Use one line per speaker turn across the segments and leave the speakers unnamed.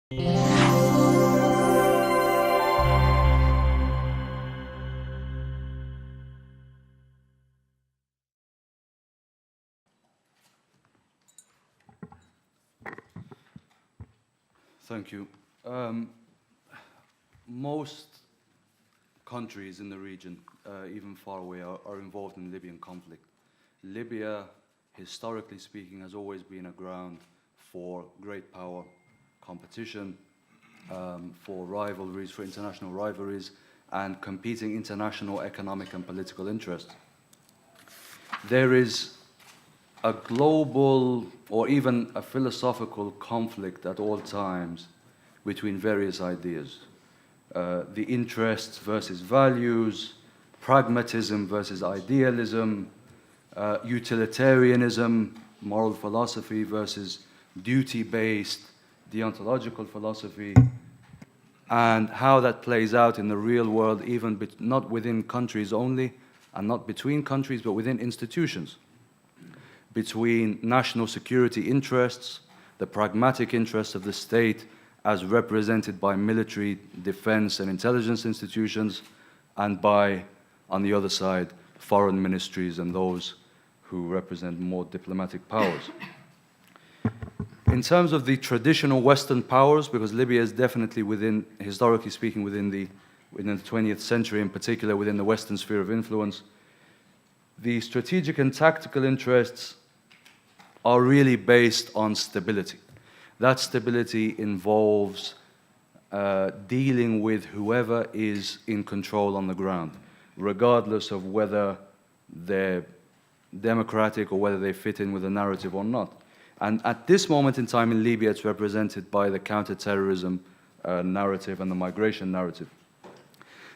Thank you. Most countries in the region, even far away, are involved in the Libyan conflict. Libya, historically speaking, has always been a ground for great power, competition, for rivalries, for international rivalries, and competing international economic and political interests. There is a global or even a philosophical conflict at all times between various ideas. The interests versus values, pragmatism versus idealism, utilitarianism, moral philosophy versus duty-based deontological philosophy, and how that plays out in the real world, even not within countries only, and not between countries, but within institutions, between national security interests, the pragmatic interests of the state as represented by military, defense, and intelligence institutions, and by, on the other side, foreign ministries and those who represent more diplomatic powers. In terms of the traditional Western powers, because Libya is definitely within, historically speaking, within the 20th century, in particular within the Western sphere of influence, the strategic and tactical interests are really based on stability. That stability involves dealing with whoever is in control on the ground, regardless of whether they're democratic or whether they fit in with the narrative or not. And at this moment in time in Libya, it's represented by the counterterrorism narrative and the migration narrative.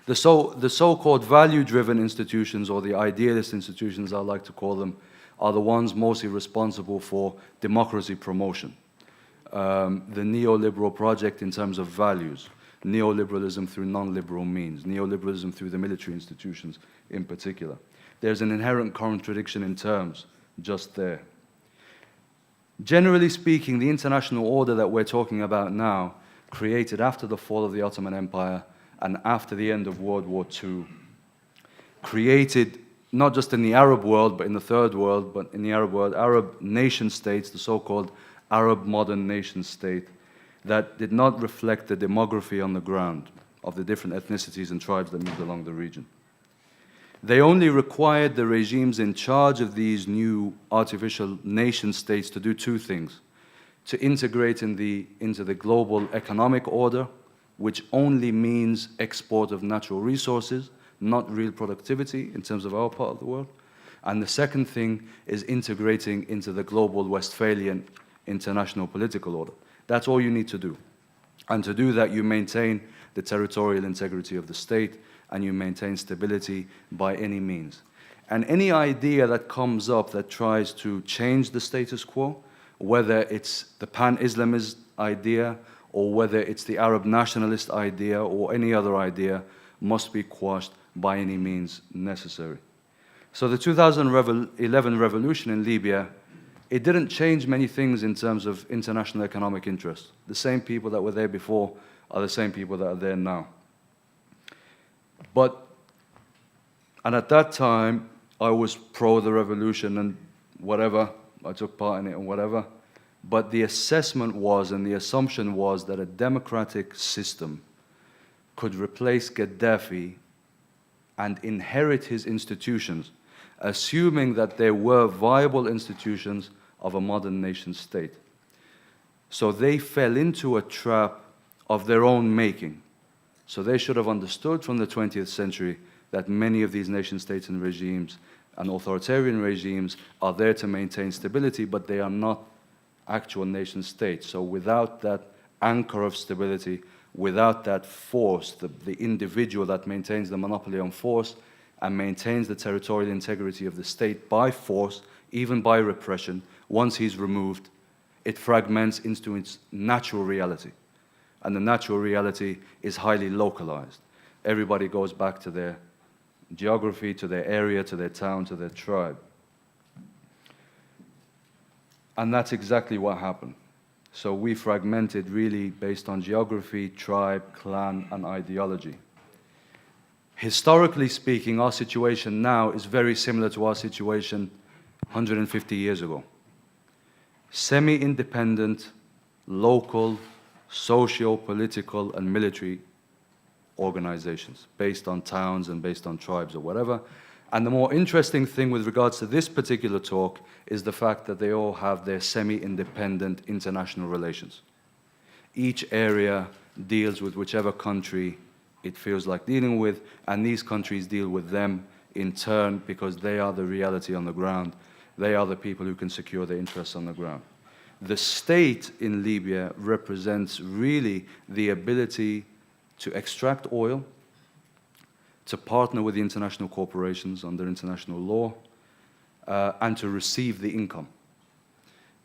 The so-called value-driven institutions, or the idealist institutions, I like to call them, are the ones mostly responsible for democracy promotion. The neoliberal project in terms of values, neoliberalism through non-liberal means, neoliberalism through the military institutions in particular. There's an inherent contradiction in terms just there. Generally speaking, the international order that we're talking about now, created after the fall of the Ottoman Empire and after the end of World War II, created not just in the Arab world, but in the Third World, but in the Arab world, Arab nation states, the so-called Arab modern nation state, that did not reflect the demography on the ground of the different ethnicities and tribes that moved along the region. They only required the regimes in charge of these new artificial nation states to do two things: to integrate into the global economic order, which only means export of natural resources, not real productivity in terms of our part of the world. And the second thing is integrating into the global Westphalian international political order. That's all you need to do. And to do that, you maintain the territorial integrity of the state, and you maintain stability by any means. And any idea that comes up that tries to change the status quo, whether it's the pan-Islamist idea or whether it's the Arab nationalist idea or any other idea, must be quashed by any means necessary. So the 2011 revolution in Libya, it didn't change many things in terms of international economic interests. The same people that were there before are the same people that are there now. And at that time, I was pro the revolution and whatever, I took part in it and whatever, but the assessment was and the assumption was that a democratic system could replace Gaddafi and inherit his institutions, assuming that there were viable institutions of a modern nation state. So they fell into a trap of their own making. So they should have understood from the 20th century that many of these nation states and regimes and authoritarian regimes are there to maintain stability, but they are not actual nation states. So without that anchor of stability, without that force, the individual that maintains the monopoly on force and maintains the territorial integrity of the state by force, even by repression, once he's removed, it fragments into its natural reality. And the natural reality is highly localized. Everybody goes back to their geography, to their area, to their town, to their tribe. And that's exactly what happened. So we fragmented really based on geography, tribe, clan, and ideology. Historically speaking, our situation now is very similar to our situation 150 years ago. Semi-independent, local, socio-political, and military organizations based on towns and based on tribes or whatever. And the more interesting thing with regards to this particular talk is the fact that they all have their semi-independent international relations. Each area deals with whichever country it feels like dealing with, and these countries deal with them in turn because they are the reality on the ground. They are the people who can secure their interests on the ground. The state in Libya represents really the ability to extract oil, to partner with the international corporations under international law, and to receive the income.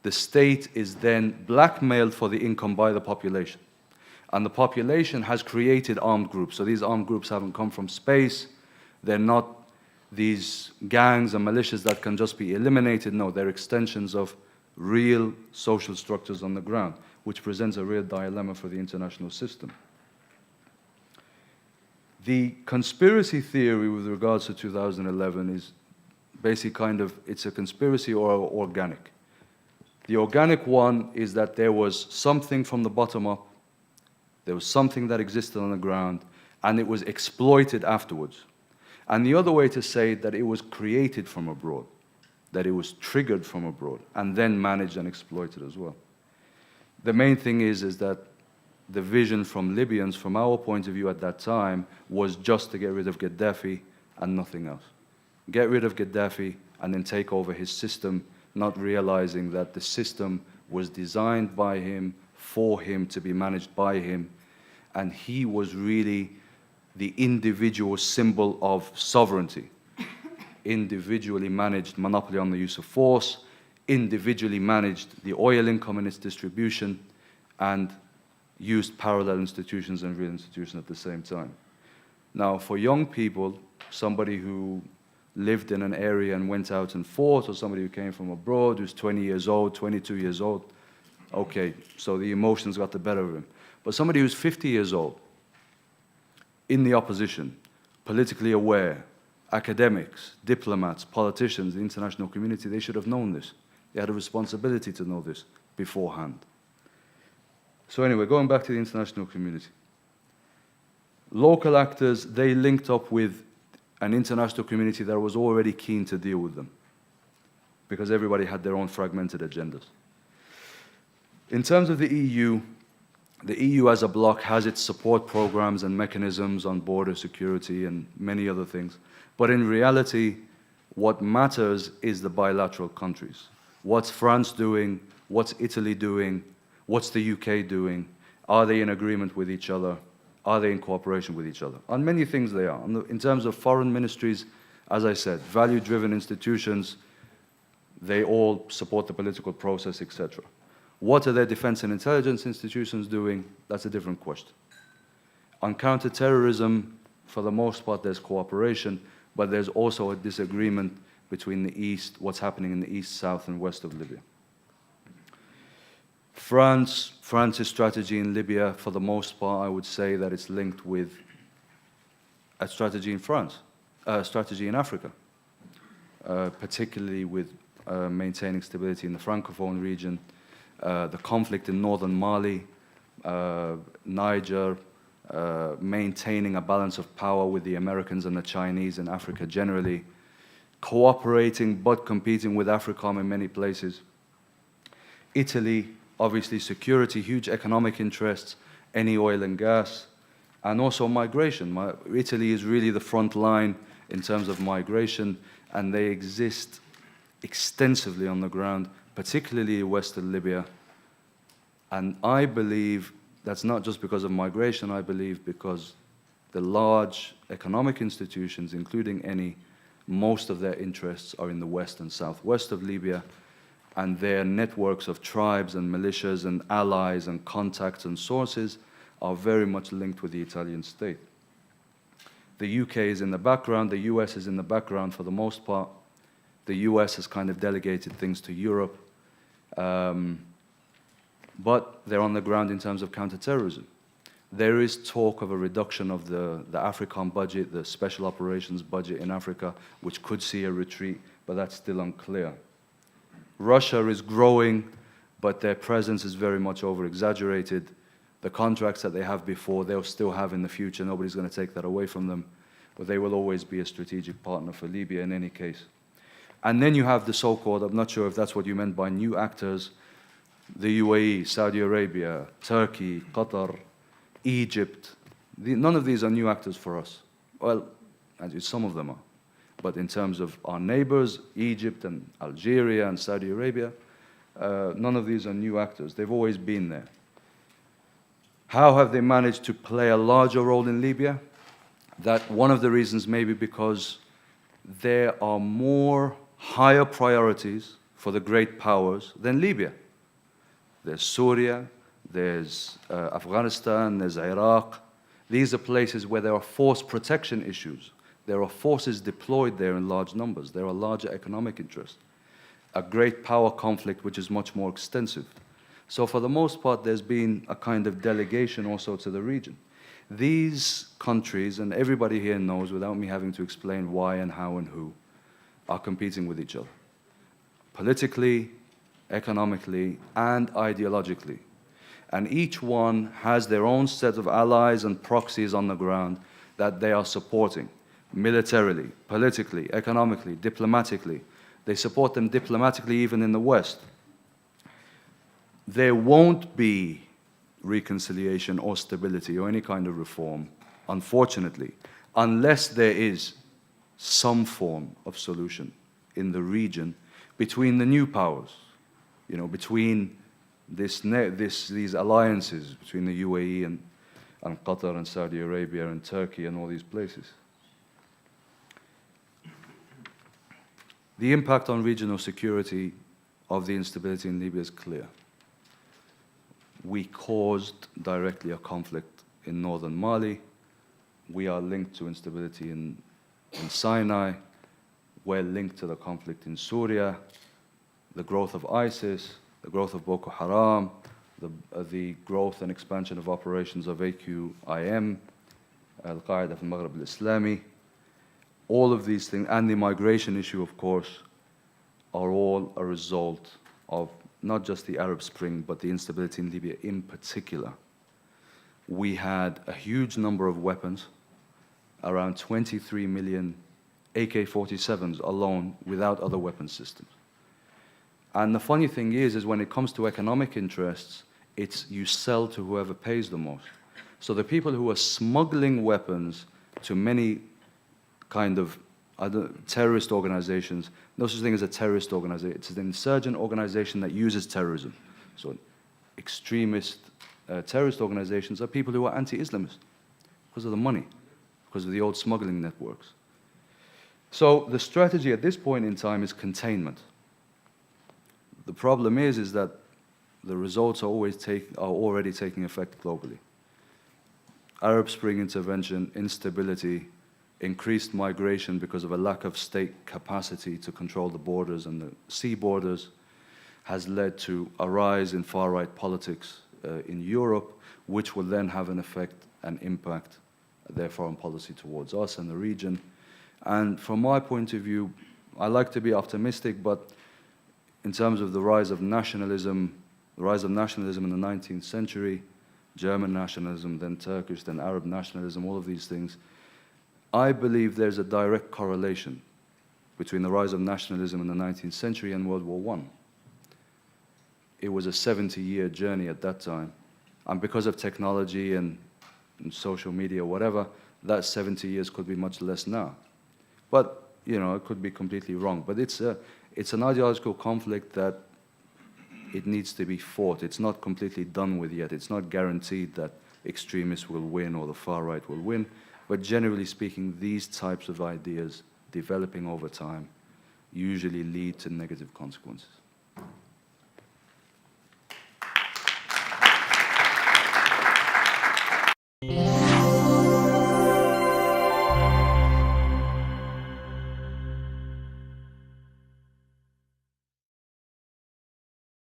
The state is then blackmailed for the income by the population. And the population has created armed groups. So these armed groups haven't come from space. They're not these gangs and militias that can just be eliminated. No, they're extensions of real social structures on the ground, which presents a real dilemma for the international system. The conspiracy theory with regards to 2011 is basically it's a conspiracy or organic. The organic one is that there was something from the bottom up, there was something that existed on the ground, and it was exploited afterwards. And the other way to say that it was created from abroad, that it was triggered from abroad, and then managed and exploited as well. The main thing is that the vision from Libyans, from our point of view at that time, was just to get rid of Gaddafi and nothing else. Get rid of Gaddafi and then take over his system, not realizing that the system was designed by him, for him, to be managed by him, and he was really the individual symbol of sovereignty. Individually managed monopoly on the use of force, individually managed the oil income and its distribution, and used parallel institutions and real institutions at the same time. Now, for young people, somebody who lived in an area and went out and fought, or somebody who came from abroad, who's 20 years old, 22 years old, okay, so the emotions got the better of him. But somebody who's 50 years old, in the opposition, politically aware, academics, diplomats, politicians, the international community, they should have known this. They had a responsibility to know this beforehand. So anyway, going back to the international community. Local actors, they linked up with an international community that was already keen to deal with them because everybody had their own fragmented agendas. In terms of the EU as a bloc has its support programs and mechanisms on border security and many other things. But in reality, what matters is the bilateral countries. What's France doing? What's Italy doing? What's the UK doing? Are they in agreement with each other? Are they in cooperation with each other? On many things they are. In terms of foreign ministries, as I said, value-driven institutions, they all support the political process, etc. What are their defense and intelligence institutions doing? That's a different question. On counterterrorism, for the most part, there's cooperation, but there's also a disagreement between the East, what's happening in the East, South, and West of Libya. France's strategy in Libya, for the most part, I would say that it's linked with a strategy in France, a strategy in Africa, particularly with maintaining stability in the Francophone region, the conflict in northern Mali, Niger, maintaining a balance of power with the Americans and the Chinese in Africa generally, cooperating but competing with AFRICOM in many places. Italy, obviously security, huge economic interests, any oil and gas, and also migration. Italy is really the front line in terms of migration, and they exist extensively on the ground, particularly in western Libya. And I believe that's not just because of migration, I believe because the large economic institutions, including any, most of their interests are in the west and southwest of Libya, and their networks of tribes and militias and allies and contacts and sources are very much linked with the Italian state. The UK is in the background, the US is in the background for the most part. The US has kind of delegated things to Europe. but they're on the ground in terms of counterterrorism. There is talk of a reduction of the AFRICOM budget, the special operations budget in Africa, which could see a retreat, but that's still unclear. Russia is growing, but their presence is very much over-exaggerated. The contracts that they have before, they'll still have in the future. Nobody's going to take that away from them, but they will always be a strategic partner for Libya in any case. And then you have the so-called, I'm not sure if that's what you meant by new actors, the UAE, Saudi Arabia, Turkey, Qatar, Egypt. None of these are new actors for us. Well, actually, some of them are. But in terms of our neighbors, Egypt and Algeria and Saudi Arabia, none of these are new actors. They've always been there. How have they managed to play a larger role in Libya? That one of the reasons may be because there are more higher priorities for the great powers than Libya. There's Syria, there's Afghanistan, there's Iraq. These are places where there are force protection issues. There are forces deployed there in large numbers. There are larger economic interests. A great power conflict which is much more extensive. So for the most part, there's been a kind of delegation also to the region. These countries, and everybody here knows without me having to explain why and how and who, are competing with each other. Politically, economically, and ideologically. And each one has their own set of allies and proxies on the ground that they are supporting, militarily, politically, economically, diplomatically. They support them diplomatically even in the West. There won't be reconciliation or stability or any kind of reform, unfortunately, unless there is some form of solution in the region between the new powers, you know, between these alliances between the UAE and Qatar and Saudi Arabia and Turkey and all these places. The impact on regional security of the instability in Libya is clear. We caused directly a conflict in northern Mali. We are linked to instability in Sinai. We're linked to the conflict in Syria, the growth of ISIS, the growth of Boko Haram, the growth and expansion of operations of AQIM, Al-Qaeda from Maghreb al-Islami. All of these things, and the migration issue, of course, are all a result of not just the Arab Spring, but the instability in Libya in particular. We had a huge number of weapons, around 23 million AK-47s alone, without other weapon systems. And the funny thing is when it comes to economic interests, it's you sell to whoever pays the most. So the people who are smuggling weapons to many kind of other terrorist organizations, no such thing as a terrorist organization. It's an insurgent organization that uses terrorism. So extremist terrorist organizations are people who are anti-Islamist because of the money, because of the old smuggling networks. So the strategy at this point in time is containment. The problem is that the results are already taking effect globally. Arab Spring intervention, instability, increased migration because of a lack of state capacity to control the borders and the sea borders has led to a rise in far-right politics in Europe, which will then have an effect and impact their foreign policy towards us and the region. And from my point of view, I like to be optimistic, but in terms of the rise of nationalism in the 19th century, German nationalism, then Turkish, then Arab nationalism, all of these things, I believe there's a direct correlation between the rise of nationalism in the 19th century and World War I. It was a 70-year journey at that time. And because of technology and social media, whatever, that 70 years could be much less now. But, you know, it could be completely wrong. But it's an ideological conflict that it needs to be fought. It's not completely done with yet. It's not guaranteed that extremists will win or the far right will win. But generally speaking, these types of ideas developing over time usually lead to negative consequences.